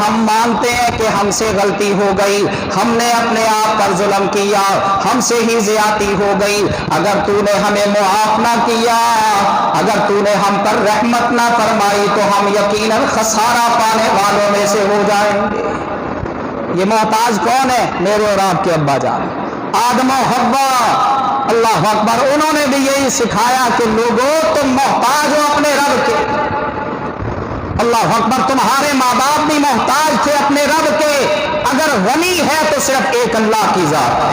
ہم مانتے ہیں کہ ہم سے غلطی ہو گئی، ہم نے اپنے آپ پر ظلم کیا، ہم سے ہی زیادتی ہو گئی، اگر تو نے ہمیں معاف نہ کیا، اگر تو نے ہم پر رحمت نہ فرمائی تو ہم یقیناً خسارہ پانے والوں میں سے ہو جائیں گے۔ یہ محتاج کون ہے؟ میرے اور آپ کے ابا جان آدم و حوا، اللہ اکبر۔ انہوں نے بھی یہی سکھایا کہ لوگوں تم محتاج ہو اپنے رب کے، اللہ اکبر۔ تمہارے ماں باپ بھی محتاج تھے اپنے رب کے، اگر غنی ہے تو صرف ایک اللہ کی ذات ہے۔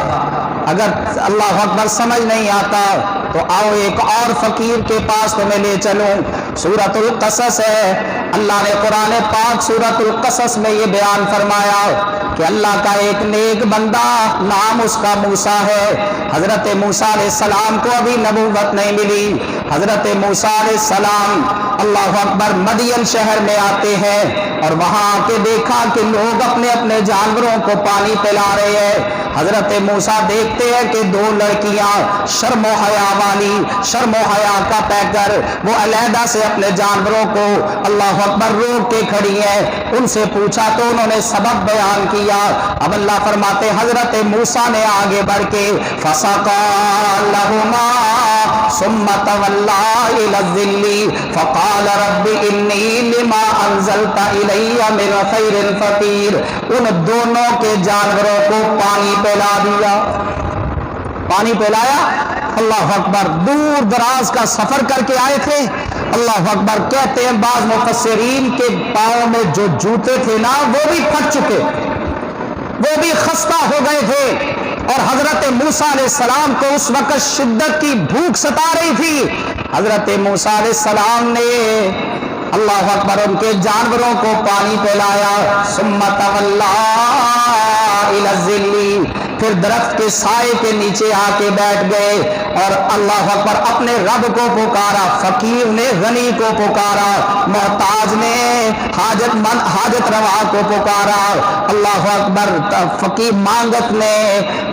اگر اللہ اکبر سمجھ نہیں آتا تو آؤ ایک اور فقیر کے پاس تمہیں لے چلوں۔ سورۃ القصص ہے، اللہ نے قرآن پاک سورۃ القصص میں یہ بیان فرمایا کہ اللہ کا ایک نیک بندہ، نام اس کا موسیٰ ہے۔ حضرت موسیٰ علیہ السلام کو ابھی نبوت نہیں ملی۔ حضرت موسیٰ علیہ السلام اللہ اکبر مدین شہر میں آتے ہیں اور وہاں آ کے دیکھا کہ لوگ اپنے اپنے جانوروں کو پانی پلا رہے ہیں۔ حضرت موسیٰ دیکھتے ہیں کہ دو لڑکیاں شرم و حیا والی، شرم و حیا کا پیکر، وہ علیحدہ سے اپنے جانوروں کو اللہ اکبر روک کے کھڑی ہیں۔ ان سے پوچھا تو انہوں نے سبب بیان کیا۔ اب اللہ فرماتے حضرت موسیٰ نے آگے بڑھ کے فَسَقَى لَهُمَا ثُمَّ تَوَلَّى إِلَى الظِّلِّ فَقَالَ رَبِّ إِنِّي لِمَا أَنزَلْتَ إِلَيَّ مِنْ خَيْرٍ فَقِيرٌ۔ ان دونوں کے جانوروں کو پانی پلا دیا، پانی پلایا۔ اللہ اکبر، دور دراز کا سفر کر کے آئے تھے۔ اللہ اکبر، کہتے ہیں بعض مفسرین کے پاؤں میں جو جوتے تھے نا وہ بھی پھٹ چکے، وہ بھی خستہ ہو گئے تھے، اور حضرت موسیٰ علیہ السلام کو اس وقت شدت کی بھوک ستا رہی تھی۔ حضرت موسیٰ علیہ السلام نے اللہ اکبر ان کے جانوروں کو پانی پلایا۔ ثم تولیٰ الی الظل، پھر درخت کے سائے کے نیچے آ کے بیٹھ گئے اور اللہ اکبر اپنے رب کو پکارا۔ فقیر نے غنی کو پکارا، محتاج نے حاجت مند حاجت روا کو پکارا، اللہ اکبر فقیر مانگت نے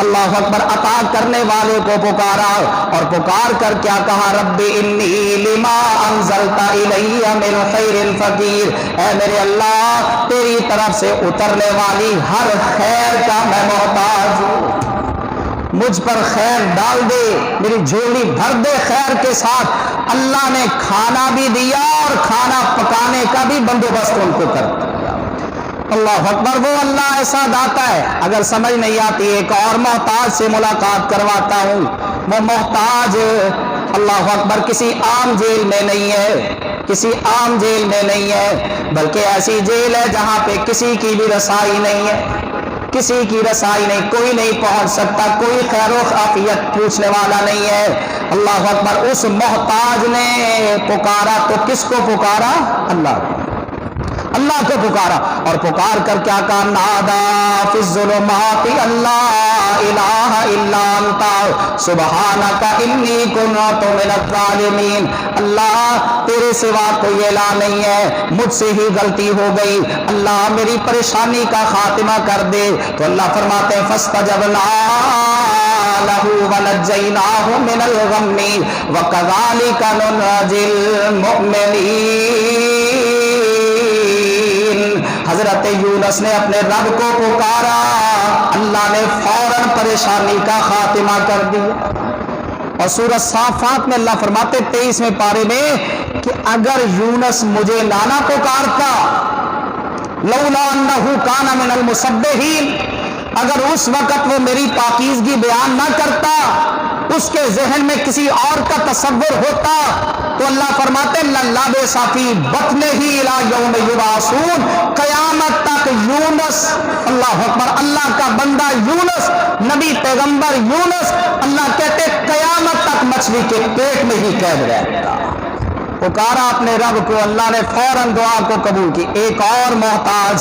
اللہ اکبر عطا کرنے والے کو پکارا، اور پکار کر کیا کہا؟ رب انی لما انزلت الی من خیر فقیر، اے میرے اللہ تیری طرف سے اترنے والی ہر خیر کا میں محتاج ہوں، مجھ پر خیر ڈال دے، میری جھولی بھر دے خیر کے ساتھ۔ اللہ نے کھانا بھی دیا اور کھانا پکانے کا بھی بندوبست ان کو کر دیا۔ اللہ اکبر، وہ اللہ ایسا داتا ہے۔ اگر سمجھ نہیں آتی ایک اور محتاج سے ملاقات کرواتا ہوں۔ وہ محتاج اللہ اکبر کسی عام جیل میں نہیں ہے، کسی عام جیل میں نہیں ہے، بلکہ ایسی جیل ہے جہاں پہ کسی کی بھی رسائی نہیں ہے، کسی کی رسائی نہیں، کوئی نہیں پہنچ سکتا، کوئی خیر و عافیت پوچھنے والا نہیں ہے۔ اللہ اکبر، اس محتاج نے پکارا تو کس کو پکارا؟ اللہ کو، اللہ کو پکارا، اور پکار کر کیا کہا؟ نادا فی الظلمات اللہ الہ الا انت سبحانک انی کنت من الظالمین، اللہ تیرے سوا کوئی الہ نہیں ہے، مجھ سے ہی غلطی ہو گئی، اللہ میری پریشانی کا خاتمہ کر دے۔ تو اللہ فرماتے ہیں فاستجبنا لہ ونجیناہ من الغم وکذالک ننجی المؤمنین۔ حضرت یونس نے اپنے رب کو پکارا، اللہ نے فوراً پریشانی کا خاتمہ کر دیا۔ اور سورہ صافات میں اللہ فرماتے 23ویں پارے میں کہ اگر یونس مجھے نہ پکارتا، لولا انہ کان من المسبحین، اگر اس وقت وہ میری پاکیزگی بیان نہ کرتا، اس کے ذہن میں کسی اور کا تصور ہوتا، تو اللہ فرماتے للبث فی بطنہ الی یوم یبعثون، قیامت تک یونس، اللہ اکبر اللہ کا بندہ یونس، نبی پیغمبر یونس، اللہ کہتے قیامت تک مچھلی کے پیٹ میں ہی قید رہتا۔ پکارا اپنے رب کو، اللہ نے فوراً دعا کو قبول کی۔ ایک اور محتاج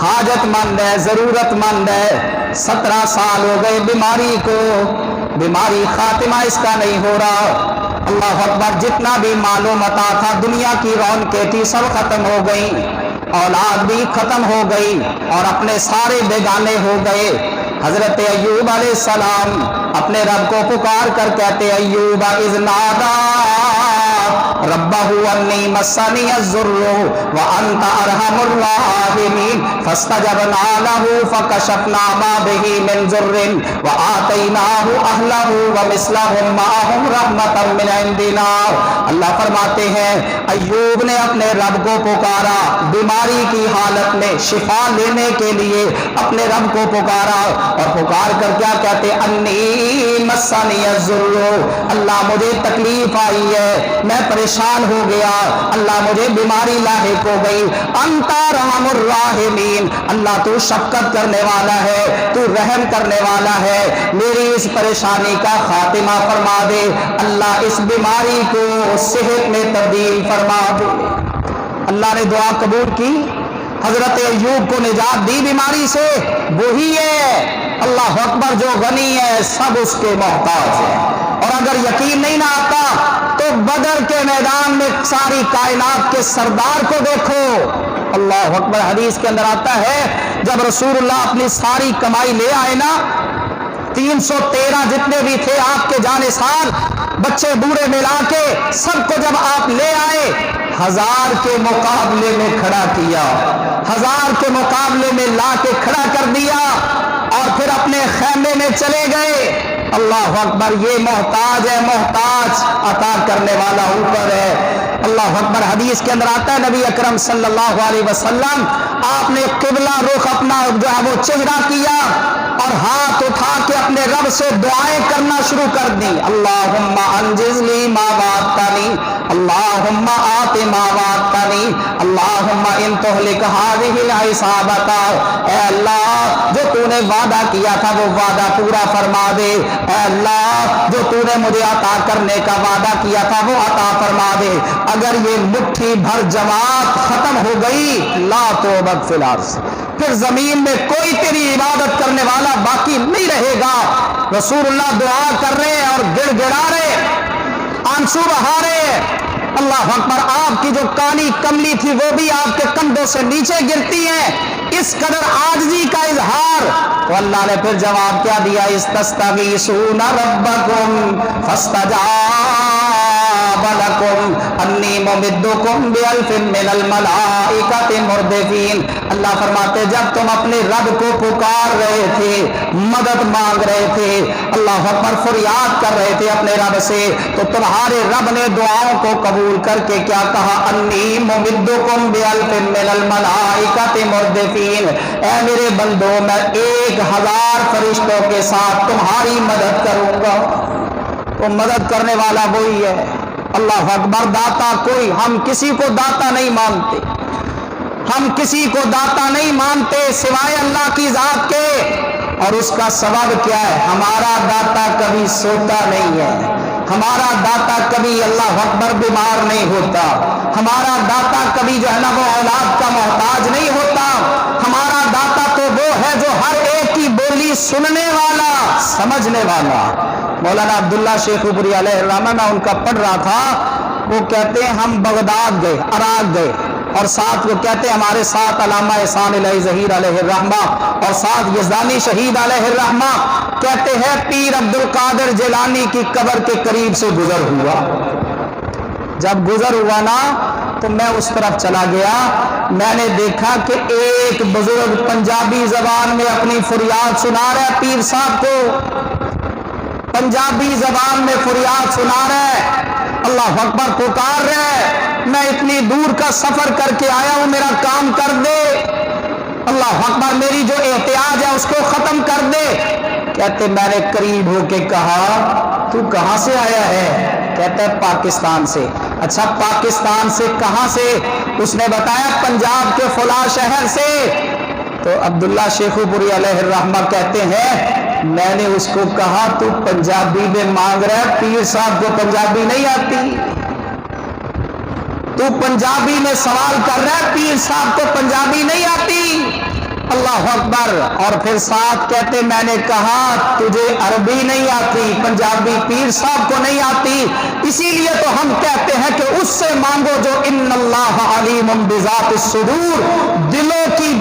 حاجت مند ہے، ضرورت مند ہے، 17 سال ہو گئے بیماری کو، بیماری خاتمہ اس کا نہیں ہو رہا۔ اللہ اکبر، جتنا بھی معلوم متا تھا، دنیا کی رونقیں تھی، سب ختم ہو گئی، اولاد بھی ختم ہو گئی، اور اپنے سارے بیگانے ہو گئے۔ حضرت ایوب علیہ السلام اپنے رب کو پکار کر کہتے ایوب اذ نادی ربہ انی مسنی الضر وانت ارحم الراحمین، فاستجبنا له فكشفنا ما به من ضر وآتيناه أهله ومثلهم معهم رحمة من عندنا. اللہ فرماتے ہیں ایوب نے اپنے رب کو پکارا، بیماری کی حالت میں شفا لینے کے لیے اپنے رب کو پکارا، اور پکار کر کیا کہتے؟ انی مسنی الضر، اللہ مجھے تکلیف آئی ہے، میں پریشان ہو گیا، اللہ مجھے بیماری لاحق ہو گئی. انت ارحم الراحمین، اللہ تو شفقت کرنے والا ہے، تو رحم کرنے والا ہے، میری اس پریشانی کا خاتمہ فرما دے، اللہ اس بیماری کو صحت میں تبدیل فرما دے. اللہ نے دعا قبول کی، حضرت ایوب کو نجات دی بیماری سے. وہی ہے اللہ اکبر جو غنی ہے، سب اس کے محتاج ہے. اور اگر یقین نہیں نہ آتا تو بدر کے میدان میں ساری کائنات کے سردار کو دیکھو. اللہ اکبر. حدیث کے اندر آتا ہے جب رسول اللہ اپنی ساری کمائی لے آئے نا، 313 جتنے بھی تھے آپ کے جانثار، بچے بوڑھے ملا کے سب کو جب آپ لے آئے، 1000 کے مقابلے میں کھڑا کیا، 1000 کے مقابلے میں لا کے کھڑا کر دیا، اور پھر اپنے خیمے میں چلے گئے. اللہ اکبر. یہ محتاج ہے، محتاج، عطا کرنے والا اوپر ہے. اللہ اکبر. حدیث کے اندر آتا ہے نبی اکرم صلی اللہ علیہ وسلم آپ نے قبلہ رخ اپنا جو ہے وہ چہرہ کیا اور ہاتھ اٹھا کے اپنے رب سے دعائیں کرنا شروع کر دی. اللہم انجز لی ما وعدتنی، اللہم آت ما وعدتنی، اللہم ان تہلک ہذہ العصابۃ، اے اللہ جو تو نے وعدہ کیا تھا وہ وعدہ پورا فرما دے. اے اللہ جو تو نے مجھے عطا کرنے کا وعدہ کیا تھا وہ عطا فرما دے. اگر یہ مٹھی بھر جماعت ختم ہو گئی، لا توبت فی الارض، پھر زمین میں کوئی تیری عبادت کرنے والا باقی نہیں رہے گا. رسول اللہ دعا کر رہے اور گڑ گڑا رہے، آنسو بہا رہے. اللہ اکبر. آپ کی جو کالی کملی تھی وہ بھی آپ کے کندھوں سے نیچے گرتی ہے، اس قدر عاجزی کا اظہار. تو اللہ نے پھر جواب کیا دیا؟ استستغیثون ربکم فاستجاب لکم انی ممدکم بألف من الملائکۃ مردفین. اللہ فرماتے جب تم اپنے رب کو پکار رہے تھے، مدد مانگ رہے تھے، اللہ اکبر، فریاد کر رہے تھے اپنے رب سے، تو تمہارے رب نے دعاؤں کو قبول کر کے کیا کہا؟ انی ممدکم بألف من الملائکۃ مردفین. اے میرے بندو، میں 1000 فرشتوں کے ساتھ تمہاری مدد کروں گا. تو مدد کرنے والا وہی ہے. اللہ اکبر. داتا کوئی، ہم کسی کو داتا نہیں مانتے، ہم کسی کو داتا نہیں مانتے سوائے اللہ کی ذات کے. اور اس کا سبب کیا ہے؟ ہمارا داتا کبھی سوتا نہیں ہے، ہمارا داتا کبھی اللہ اکبر بیمار نہیں ہوتا، ہمارا داتا کبھی جو ہے نا وہ اولاد کا محتاج نہیں ہوتا. ہمارا داتا تو وہ ہے جو ہر ایک کی بولی سننے والا، سمجھنے والا. مولانا عبداللہ شیخ پوری علیہ الرحمہ، میں ان کا پڑھ رہا تھا، وہ کہتے ہیں ہم بغداد گئے، عراق گئے، اور ساتھ وہ کہتے ہیں ہمارے ساتھ علامہ احسان الہی ظہیر علیہ الرحمہ اور ساتھ یزدانی شہید علیہ الرحمہ. کہتے ہیں پیر عبد القادر جیلانی کی قبر کے قریب سے گزر ہوا. جب گزر ہوا نا تو میں اس طرف چلا گیا، میں نے دیکھا کہ ایک بزرگ پنجابی زبان میں اپنی فریاد سنا رہا ہے، پیر صاحب کو پنجابی زبان میں فریاد سنا رہا ہے، اللہ اکبر، پکار رہا ہے، میں اتنی دور کا سفر کر کے آیا ہوں، میرا کام کر دے، اللہ اکبر، میری جو احتیاج ہے اس کو ختم کر دے. کہتے میں نے قریب ہو کے کہا تو کہاں سے آیا ہے؟ کہتا ہے پاکستان سے. اچھا پاکستان سے کہاں سے؟ اس نے بتایا پنجاب کے فلاں شہر سے. تو عبداللہ شیخ پوری علیہ الرحمہ کہتے ہیں میں نے اس کو کہا تو پنجابی میں مانگ رہا ہے، پیر صاحب کو پنجابی نہیں آتی، تو پنجابی میں سوال کر رہا ہے، پیر صاحب کو پنجابی نہیں آتی. اللہ اکبر. اور پھر ساتھ کہتے میں نے کہا تجھے عربی نہیں آتی، پنجابی پیر صاحب کو نہیں آتی، اسی لیے تو ہم کہتے ہیں کہ اس سے مانگو جو ان اللہ علیم بذات الصدور، دلوں کی